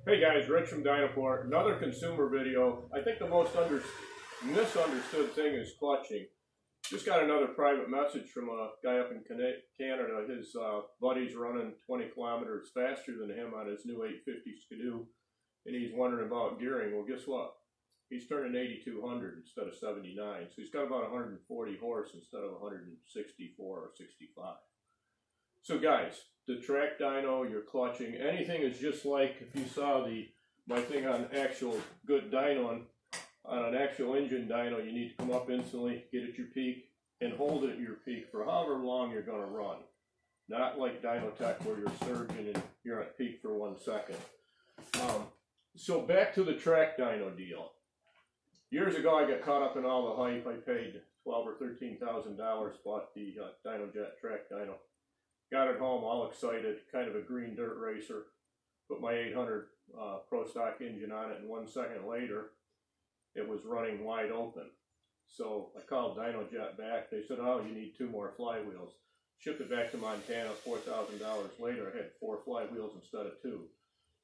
Hey guys, Rich from Dyno. Another consumer video. I think the most misunderstood thing is clutching. Just got another private message from a guy up in Canada. His buddy's running 20 kilometers faster than him on his new 850 Skidoo, and he's wondering about gearing. Well, guess what? He's turning 8,200 instead of 79, so he's got about 140 horse instead of 164 or 65. So guys, the track dyno, your clutching, anything is just like if you saw my thing on actual good dyno, on an actual engine dyno, you need to come up instantly, get at your peak, and hold it at your peak for however long you're going to run. Not like Dyno Tech where you're surging and you're at peak for 1 second. So back to the track dyno deal. Years ago, I got caught up in all the hype. I paid $12,000 or $13,000, bought the Dynojet track dyno. Got it home all excited, kind of a green dirt racer. Put my 800 Pro Stock engine on it, and 1 second later, it was running wide open. So I called Dynojet back. They said, oh, you need 2 more flywheels. Shipped it back to Montana, $4,000 later. I had 4 flywheels instead of 2.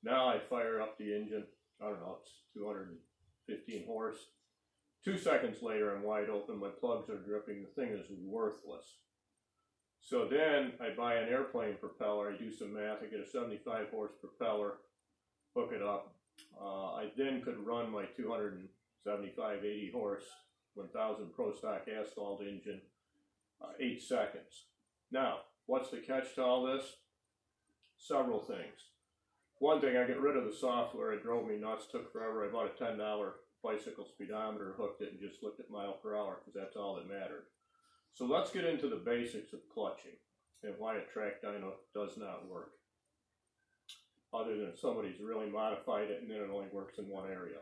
Now I fire up the engine. I don't know, it's 215 horse. 2 seconds later, I'm wide open. My plugs are dripping. The thing is worthless. So then I buy an airplane propeller. I do some math. I get a 75 horse propeller, hook it up. I then could run my 275, 80 horse, 1000 Pro Stock asphalt engine, 8 seconds. Now, what's the catch to all this? Several things. One thing, I get rid of the software. It drove me nuts, took forever. I bought a $10 bicycle speedometer, hooked it, and just looked at mile per hour because that's all that mattered. So let's get into the basics of clutching and why a track dyno does not work. Other than somebody's really modified it and then it only works in one area.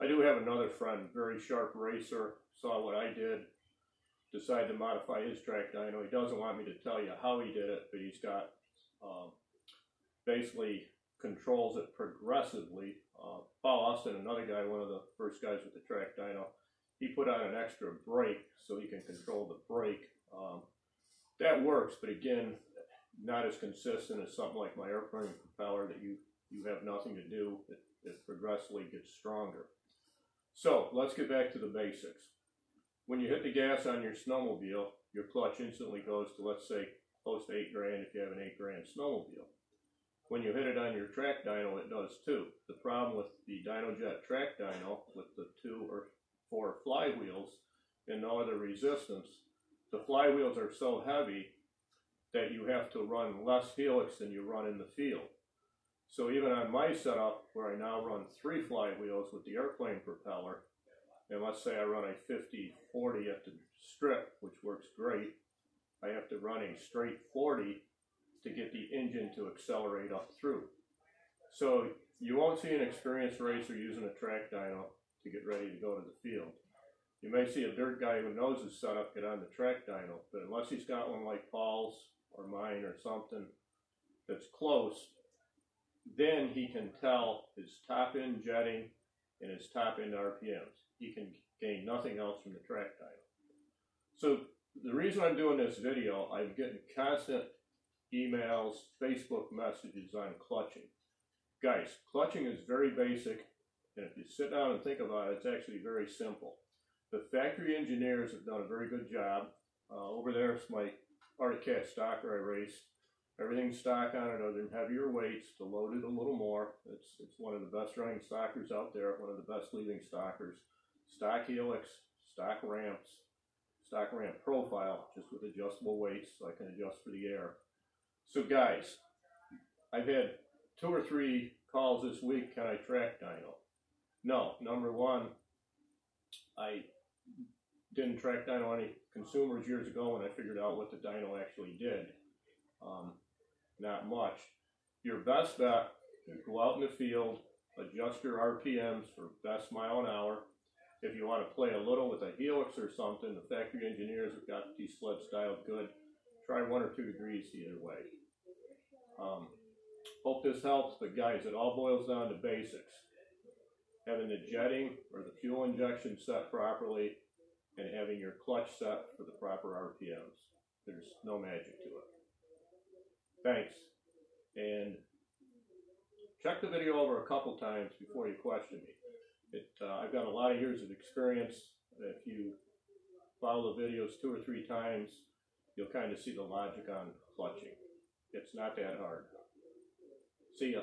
I do have another friend, very sharp racer, saw what I did, decided to modify his track dyno. He doesn't want me to tell you how he did it, but he's got basically controls it progressively. Paul Austin, another guy, one of the first guys with the track dyno, he put on an extra brake so he can control the brake. That works, but again, not as consistent as something like my airplane propeller that you have nothing to do. It progressively gets stronger. So let's get back to the basics. When you hit the gas on your snowmobile, your clutch instantly goes to, let's say, close to $8 grand if you have an $8 grand snowmobile. When you hit it on your track dyno, it does too. The problem with the Dynojet track dyno, with the 2 or 4 flywheels and no other resistance, the flywheels are so heavy that you have to run less helix than you run in the field. So even on my setup, where I now run 3 flywheels with the airplane propeller, and let's say I run a 50-40 at the strip, which works great, I have to run a straight 40 to get the engine to accelerate up through. So you won't see an experienced racer using a track dyno to get ready to go to the field. You may see a dirt guy who knows his setup get on the track dyno, but unless he's got one like Paul's or mine or something that's close, then he can tell his top end jetting and his top end RPMs. He can gain nothing else from the track dyno. So the reason I'm doing this video, I'm getting constant emails, Facebook messages on clutching. Guys, clutching is very basic, and if you sit down and think about it, it's actually very simple. The factory engineers have done a very good job. Over there is my Arctic Cat stocker I race. Everything's stock on it other than heavier weights to load it a little more. It's one of the best running stockers out there, one of the best leaving stockers. Stock helix, stock ramps, stock ramp profile, just with adjustable weights so I can adjust for the air. So guys, I've had 2 or 3 calls this week, can I track dyno? No, number one, I didn't track dyno any consumers years ago when I figured out what the dyno actually did. Not much. Your best bet is go out in the field, adjust your RPMs for best mile an hour. If you want to play a little with a helix or something, the factory engineers have got these sleds dialed good. Try 1 or 2 degrees either way. Hope this helps, but guys, it all boils down to basics. Having the jetting or the fuel injection set properly and having your clutch set for the proper RPMs. There's no magic to it. Thanks. And check the video over a couple times before you question me. I've got a lot of years of experience. If you follow the videos 2 or 3 times, you'll kind of see the logic on clutching. It's not that hard. See ya.